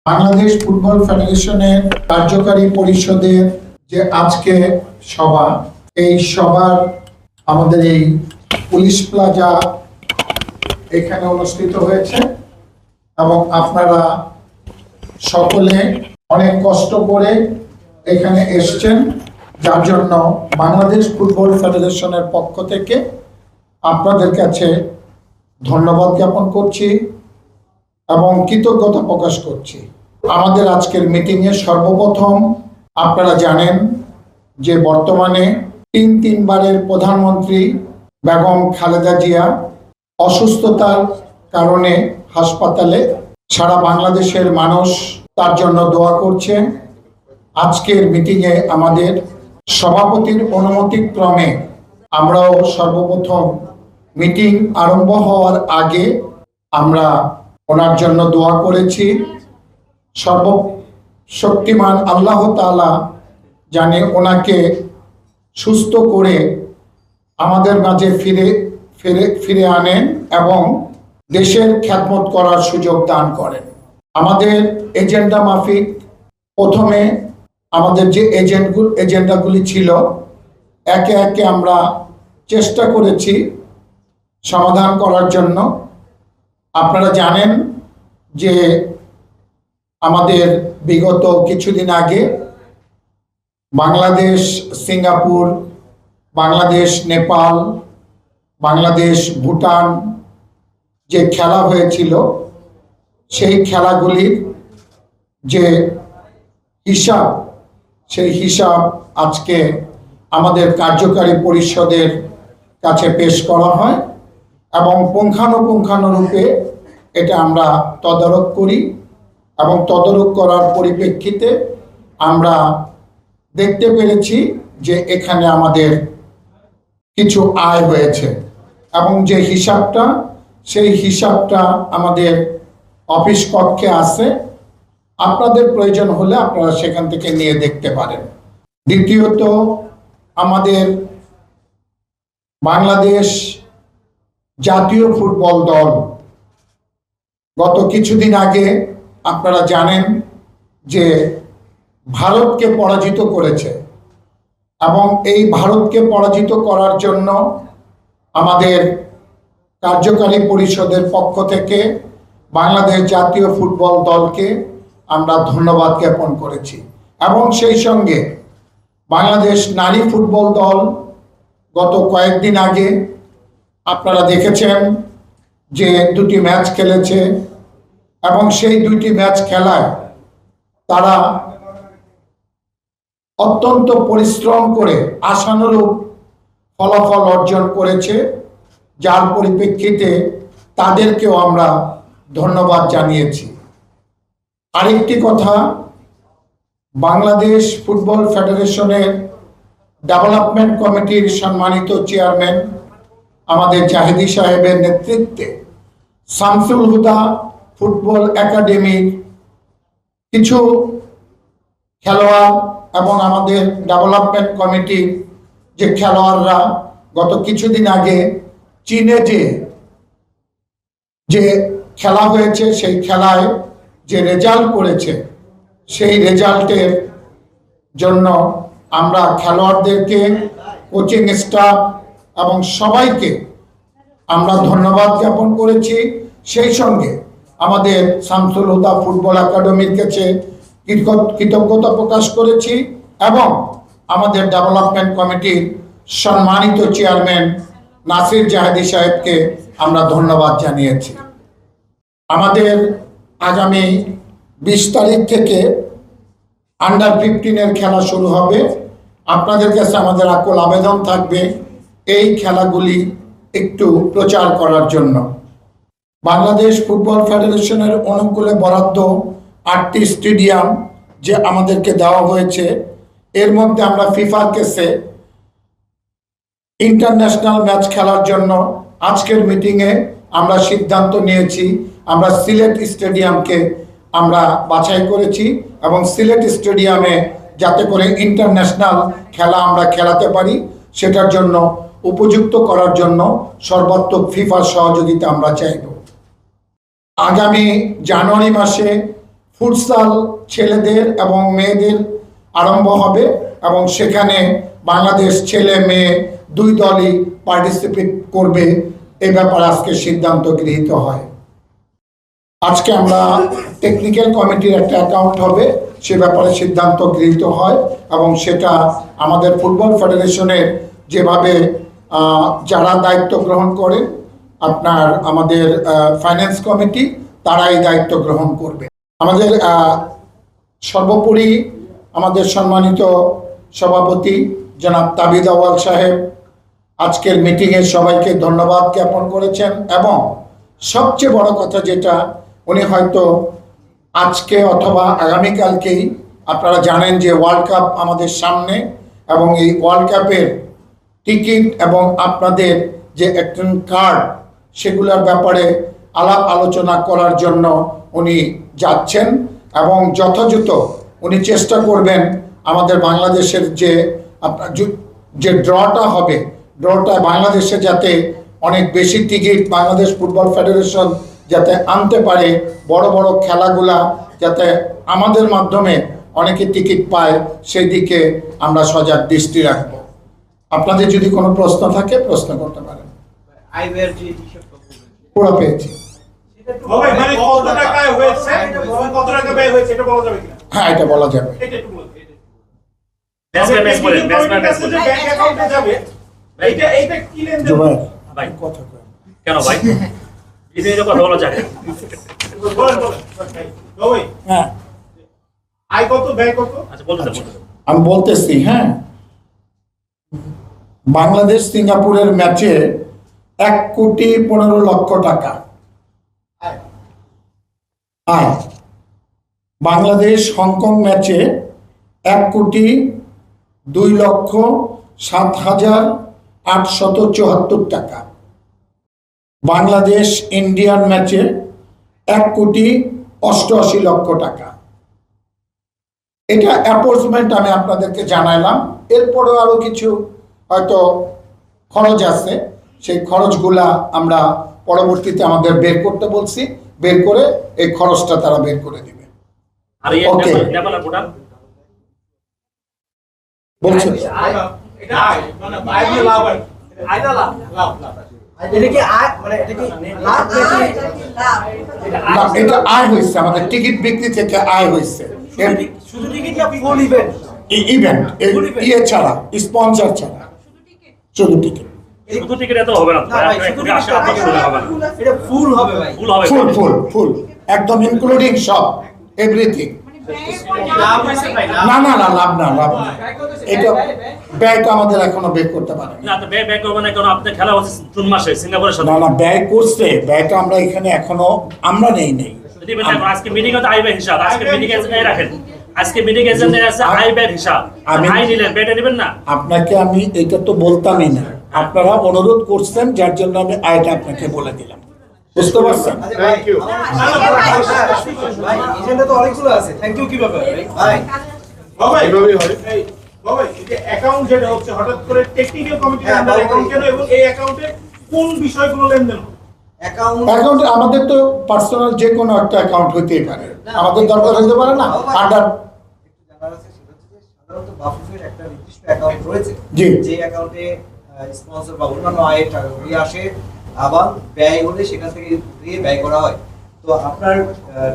Bangladesh football ফেডারেশনের কার্যকারী পরিষদের যে আজকে সভা, এই সভার আমাদের এই পুলিশ প্লাজা এখানে অনুষ্ঠিত হয়েছে এবং আপনারা সকলে অনেক কষ্ট করে এখানে এসেছেন, যার জন্য বাংলাদেশ ফুটবল ফেডারেশনের পক্ষ থেকে আপনাদের কাছে ধন্যবাদ জ্ঞাপন করছি এবং কৃতজ্ঞতা প্রকাশ করছি। আমাদের আজকের মিটিংয়ে সর্বপ্রথম আপনারা জানেন যে বর্তমানে তিনবারের প্রধানমন্ত্রী বেগম খালেদা জিয়া অসুস্থতার কারণে হাসপাতালে। সারা বাংলাদেশের মানুষ তার জন্য দোয়া করছে। আজকের মিটিংয়ে আমাদের সভাপতির অনুমতিক্রমে আমরাও সর্বপ্রথম মিটিং আরম্ভ হওয়ার আগে আমরা ওনার জন্য দোয়া করেছি। সর্বশক্তিমান আল্লাহ তাআলা জানে ওনাকে সুস্থ করে আমাদের মাঝে ফিরে আনেন এবং দেশের খ্যাতমত করার সুযোগ দান করেন। আমাদের এজেন্ডা মাফিক প্রথমে আমাদের যে এজেন্ডাগুলি ছিল একে একে আমরা চেষ্টা করেছি সমাধান করার জন্য। আপনারা জানেন যে আমাদের বিগত কিছুদিন আগে বাংলাদেশ সিঙ্গাপুর, বাংলাদেশ নেপাল, বাংলাদেশ ভুটান যে খেলা হয়েছিল, সেই খেলাগুলির যে হিসাব, সেই হিসাব আজকে আমাদের কার্যকারী পরিষদের কাছে পেশ করা হয় এবং পুঙ্খানুপুঙ্খানুরূপে এটা আমরা তদারক করি এবং তদারক করার পরিপ্রেক্ষিতে আমরা দেখতে পেরেছি যে এখানে আমাদের কিছু আয় হয়েছে এবং যে হিসাবটা, সেই হিসাবটা আমাদের অফিস কক্ষে আছে। আপনাদের প্রয়োজন হলে আপনারা সেখান থেকে নিয়ে দেখতে পারেন। দ্বিতীয়ত, আমাদের বাংলাদেশ জাতীয় ফুটবল দল গত কিছুদিন আগে আপনারা জানেন যে ভারতকে পরাজিত করেছে এবং এই ভারতকে পরাজিত করার জন্য আমাদের কার্যকারী পরিষদের পক্ষ থেকে বাংলাদেশ জাতীয় ফুটবল দলকে আমরা ধন্যবাদ জ্ঞাপন করেছি এবং সেই সঙ্গে বাংলাদেশ নারী ফুটবল দল গত কয়েকদিন আগে আপনারা দেখেছেন যে দুটি ম্যাচ খেলেছে এবং সেই দুইটি ম্যাচ খেলায় তারা অত্যন্ত পরিশ্রম করে আশানুরূপ ফলাফল অর্জন করেছে, যার পরিপ্রেক্ষিতে তাদেরকেও আমরা ধন্যবাদ জানিয়েছি। আরেকটি কথা, বাংলাদেশ ফুটবল ফেডারেশনের ডেভেলপমেন্ট কমিটির সম্মানিত চেয়ারম্যান আমাদের জাহেদি সাহেবের নেতৃত্বে শামসুল হুদা ফুটবল একাডেমির কিছু খেলোয়াড় এবং আমাদের ডেভেলপমেন্ট কমিটির যে খেলোয়াড়রা গত কিছুদিন আগে চীনে যে খেলা হয়েছে, সেই খেলায় যে রেজাল্ট করেছে, সেই রেজাল্টের জন্য আমরা খেলোয়াড়দেরকে, কোচিং স্টাফ এবং সবাইকে আমরা ধন্যবাদ জ্ঞাপন করেছি। সেই সঙ্গে আমাদের শামসুল হুদা ফুটবল একাডেমির কাছে কৃতজ্ঞতা প্রকাশ করেছি এবং আমাদের ডেভেলপমেন্ট কমিটির সম্মানিত চেয়ারম্যান নাসির জাহেদি সাহেবকে আমরা ধন্যবাদ জানিয়েছি। আমাদের আগামী 20 তারিখ থেকে আন্ডার 15-এর খেলা শুরু হবে। আপনাদের কাছে আমাদের আকুল আবেদন থাকবে এই খেলাগুলি একটু প্রচার করার জন্য। বাংলাদেশ ফুটবল ফেডারেশনের অনুকূলে বরাদ্দ 8টি স্টেডিয়াম যে আমাদেরকে দেওয়া হয়েছে, এর মধ্যে আমরা ফিফার কাছে ইন্টারন্যাশনাল ম্যাচ খেলার জন্য আজকের মিটিংয়ে আমরা সিদ্ধান্ত নিয়েছি। আমরা সিলেট স্টেডিয়ামকে আমরা বাছাই করেছি এবং সিলেট স্টেডিয়ামে যাতে করে ইন্টারন্যাশনাল খেলা আমরা খেলাতে পারি, সেটার জন্য উপযুক্ত করার জন্য সর্বাত্মক ফিফার সহযোগিতা আমরা চাইব। আগামী জানুয়ারি মাসে ফুটসাল ছেলেদের এবং মেয়েদের আরম্ভ হবে এবং সেখানে বাংলাদেশ ছেলে মেয়ে দুই দলই পার্টিসিপেট করবে। এ ব্যাপারে আজকে সিদ্ধান্ত গৃহীত হয়। আজকে আমরা টেকনিক্যাল কমিটির একটা অ্যাকাউন্ট হবে, সে ব্যাপারে সিদ্ধান্ত গৃহীত হয় এবং সেটা আমাদের ফুটবল ফেডারেশনের যেভাবে যারা দায়িত্ব গ্রহণ করে আপনার আমাদের ফাইন্যান্স কমিটি তারাই দায়িত্ব গ্রহণ করবে। আমাদের সর্বোপরি আমাদের সম্মানিত সভাপতি জনাব তাবিদ আউয়াল সাহেব আজকের মিটিংয়ে সবাইকে ধন্যবাদ জ্ঞাপন করেছেন এবং সবচেয়ে বড় কথা যেটা উনি হয়তো আজকে অথবা আগামীকালকেই, আপনারা জানেন যে ওয়ার্ল্ড কাপ আমাদের সামনে এবং এই ওয়ার্ল্ড কাপের টিকিট এবং আপনাদের যে একটা কার্ড সেগুলোর ব্যাপারে আলাপ আলোচনা করার জন্য উনি যাচ্ছেন এবং যথাযথ উনি চেষ্টা করবেন আমাদের বাংলাদেশের যে ড্রটা হবে, ড্রটায় বাংলাদেশে যাতে অনেক বেশি টিকিট বাংলাদেশ ফুটবল ফেডারেশন যাতে আনতে পারে, বড় বড় খেলাগুলা যাতে আমাদের মাধ্যমে অনেকে টিকিট পায়, সেই দিকে আমরা সজাগ দৃষ্টি রাখবো। আপনাদের যদি কোনো প্রশ্ন থাকে প্রশ্ন করতে পারেন। পুরো পেয়েছি। হ্যাঁ, এটা বলা যাবে। কেন ভাই কথা বলা যায়? আমি বলতেছি, হ্যাঁ, বাংলাদেশ সিঙ্গাপুরের ম্যাচে 1,15,00,000 টাকা আয়। বাংলাদেশ হংকং ম্যাচে 1,02,07,874 টাকা। বাংলাদেশ ইন্ডিয়ান ম্যাচে 1,88,00,000 টাকা। এটা অ্যাপ্রক্সিমেট আমি আপনাদেরকে জানাইলাম। এরপরেও আরো কিছু হয়তো খরচ আছে, সেই খরচগুলা আমরা পরবর্তীতে আমাদের বের করতে বলছি, বের করে এই খরচটা তারা বের করে দিবে। ওকে, বলছেন এটা আয় হয়েছে, আমাদের টিকিট বিক্রি থেকে আয় হয়েছে। ইভেন্ট ইয়ে ছাড়া, স্পন্সর ছাড়া, শুধু টিকিট। শুধু টিকিট এত হবে না, ফুল একদম ইনক্লুডিং সব এভরিথিং। না না না, লাভ না, লাভ না। এটা ব্যয়টা আমাদের এখনো বের করতে পারে না। তো ব্যয় করবে না, কারণ আপনাদের খেলা হচ্ছে জুন মাসে সিঙ্গাপুরের সাথে। না না, ব্যয় করছে, ব্যয়টা আমরা এখানে এখনো আমরা নেই। আজকে মিটিং হতে আই ব্যয় হিসাব, আজকে মিটিং এজেন্ডায় রাখেন, আজকে মিটিং এজেন্ডায় আছে আই ব্যয় হিসাব। আই নিলেন, ব্যয়টা নেবেন না। আপনাকে আমি এটা তো বলতামই না, আপনারা অনুরোধ করছেন যার জন্য আমি আয়টা আপনাকে বলে দিলাম। বুঝতে পারছেন? থ্যাংক ইউ ভাই। এজেন্ডা তো অনেকগুলো আছে। থ্যাংক ইউ কিভাবে ভাই? বাবাই বাবাই এই যে অ্যাকাউন্ট যেটা হচ্ছে হঠাৎ করে টেকনিক্যাল কমিটির আন্ডার অ্যাকাউন্ট কেন এবং এই অ্যাকাউন্টে কোন বিষয়গুলো লেনদেন হবে? অ্যাকাউন্ট আমাদের তো পার্সোনাল যে কোনো একটা অ্যাকাউন্ট হতেই পারে, আমাদের দরকার হতে পারে না। আন্ডার জানার আছে সেটা হচ্ছে যে সাধারণত বাফুফের একটা নির্দিষ্ট অ্যাকাউন্ট রয়েছে, যে অ্যাকাউন্টে স্পন্সর বা অন্যান্য আয়ের টাকাগুলি আসে, আবার ব্যয় হলে সেখান থেকে দিয়ে ব্যয় করা হয়। তো আপনার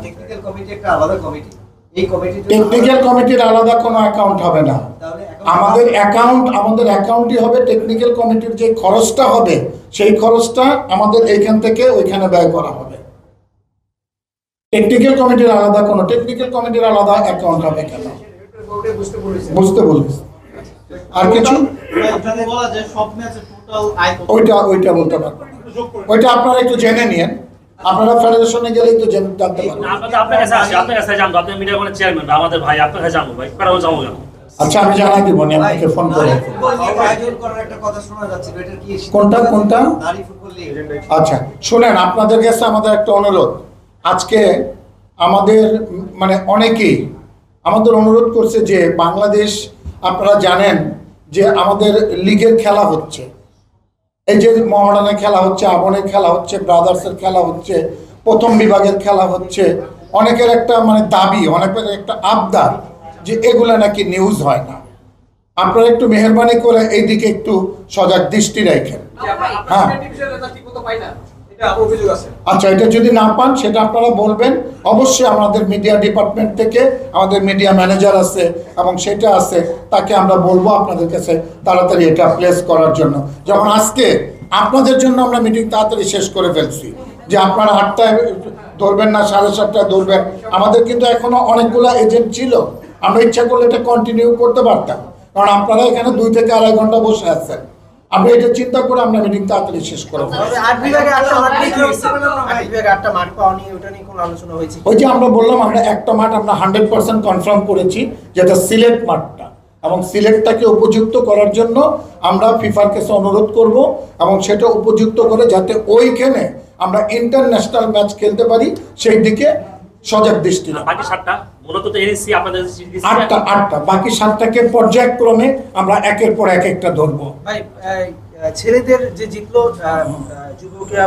টেকনিক্যাল কমিটি একটা আলাদা কমিটি, এই কমিটি টেকনিক্যাল কমিটির আলাদা কোনো অ্যাকাউন্ট হবে না। আমাদের অ্যাকাউন্টই হবে টেকনিক্যাল কমিটির যে খরচটা হবে সেই খরচটা আমাদের এইখান থেকে ওইখানে ব্যয় করা হবে। টেকনিক্যাল কমিটির আলাদা অ্যাকাউন্ট হবে কেন? বুঝতে বলেছি। আর কিছু ওইটা বলতে পারবো, ওইটা আপনারা একটু জেনে নিন। আপনারা ফেডারেশনে গেলেই তো জানতে পারবেন। আপনার কাছে জানবো, আপনি মিডিয়া কোন চেয়ারম্যান আমাদের ভাই, আপনার কাছে জানবো ভাই, কারণ যাবো কেন? আচ্ছা, আমি জানাই দিব, আপনাকে ফোন করে। কোনটা? আচ্ছা শুনেন, আপনাদের কাছে আমাদের একটা অনুরোধ। আজকে আমাদের অনেকেই আমাদের অনুরোধ করছে যে বাংলাদেশ, আপনারা জানেন যে আমাদের লিগের খেলা হচ্ছে, এই যে মোহামেডানের খেলা হচ্ছে, আবনের খেলা হচ্ছে, ব্রাদার্সের খেলা হচ্ছে, প্রথম বিভাগের খেলা হচ্ছে, অনেকের একটা মানে দাবি, অনেকের একটা আবদার যে এগুলা নাকি নিউজ হয় না। আপনারা একটু মেহেরবানি করে এইদিকে একটু সজাগ দৃষ্টি রাখেন। হ্যাঁ, আচ্ছা, এটা যদি না পান সেটা আপনারা বলবেন। অবশ্যই আমাদের মিডিয়া ডিপার্টমেন্ট থেকে আমাদের মিডিয়া ম্যানেজার আছে এবং সেটা আছে, তাকে আমরা বলবো আপনাদের কাছে তাড়াতাড়ি এটা প্লেস করার জন্য। যেমন আজকে আপনাদের জন্য আমরা মিটিং তাড়াতাড়ি শেষ করে ফেলছি, যে আপনারা 8টায় ধরবেন না 7:30টায় ধরবেন। আমাদের কিন্তু এখনো অনেকগুলো এজেন্ট ছিল, আমরা ইচ্ছা করলে এটা কন্টিনিউ করতে পারতাম, কারণ আপনারা এখানে 2 থেকে 2.5 ঘন্টা বসে আছেন। আমরা এটা চিন্তা করে আমরা মিটিং তাড়াতাড়ি শেষ করে ফেলছি। ওই যে আমরা বললাম, আমরা একটা মাঠ আমরা 100% কনফার্ম করেছি, যেটা সিলেট মাঠটা, এবং সিলেটটাকে উপযুক্ত করার জন্য আমরা ফিফার কাছে অনুরোধ করব, এবং সেটা উপযুক্ত করে যাতে ওইখানে আমরা ইন্টারন্যাশনাল ম্যাচ খেলতে পারি সেই দিকে সজাগ দৃষ্টি রাখবো। বাকি 7টা মূলত তো এনএসসি আপনাদের 8টা বাকি 7টাকে পর্যায়ক্রমে আমরা একের পর একটা ধরবো। ভাই, ছেলেদের যে জিতলো, যুবকরা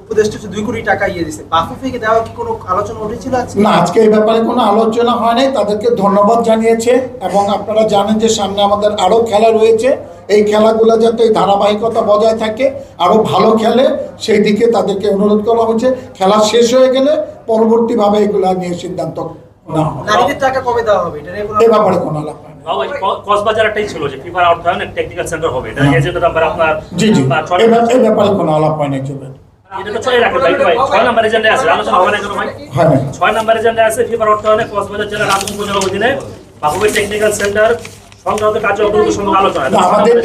উপদেষ্টা 2 কোটি টাকা ইয়ে দিচ্ছে, বাফুফেকে দেওয়া কি কোনো আলোচনা উঠেছিল আজকে? না, আজকে এই ব্যাপারে কোনো আলোচনা হয় নাই। তাদেরকে ধন্যবাদ জানিয়েছে, এবং আপনারা জানেন যে সামনে আমাদের আরো খেলা রয়েছে। এই খেলাগুলো যাতে এই ধারাবাহিকতা বজায় থাকে, আরো ভালো খেলে, সেই দিকে তাদেরকে অনুরোধ করা হচ্ছে। খেলা শেষ হয়ে গেলে পরবর্তীভাবে এগুলা নিয়ে সিদ্ধান্ত না হবে। নারীদের টাকা কবে দেওয়া হবে এটা নিয়ে কোনো এই ব্যাপারে কোনো আলাপ হয় না। কক্সবাজার একটাই ছিল যে ফিফার অর্থায়নে টেকনিক্যাল সেন্টার হবে, এটা এজেন্ট নাম্বার আপনার জি, এই ব্যাপারে কোনো আলাপ হয় না। এটা তো চলে রাখেন ভাই। 6 নম্বর এজেন্ডা আছে, আলোচনা হবে না কোনো ভাই। হয় না। 6 নম্বর এজেন্ডা আছে ফিফার অর্থায়নে কক্সবাজার জেলার রাজধানী উপজেলা অধীনে বাফুফে টেকনিক্যাল সেন্টার সংক্রান্ত কাজে অগ্রগতির সঙ্গে আলোচনা। না, আমাদের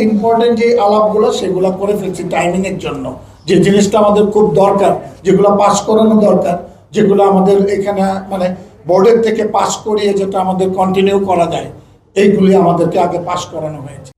ইম্পর্টেন্ট যে আলাপগুলো সেগুলো করে ফেলছি টাইমিং এর জন্য। যে জিনিসটা আমাদের খুব দরকার, যেগুলো পাস করানো দরকার, যেগুলো আমাদের এখানে মানে বোর্ডের থেকে পাস করিয়ে যেটা আমাদের কন্টিনিউ করা যায়, এইগুলি আমাদেরকে আগে পাস করানো হয়েছে।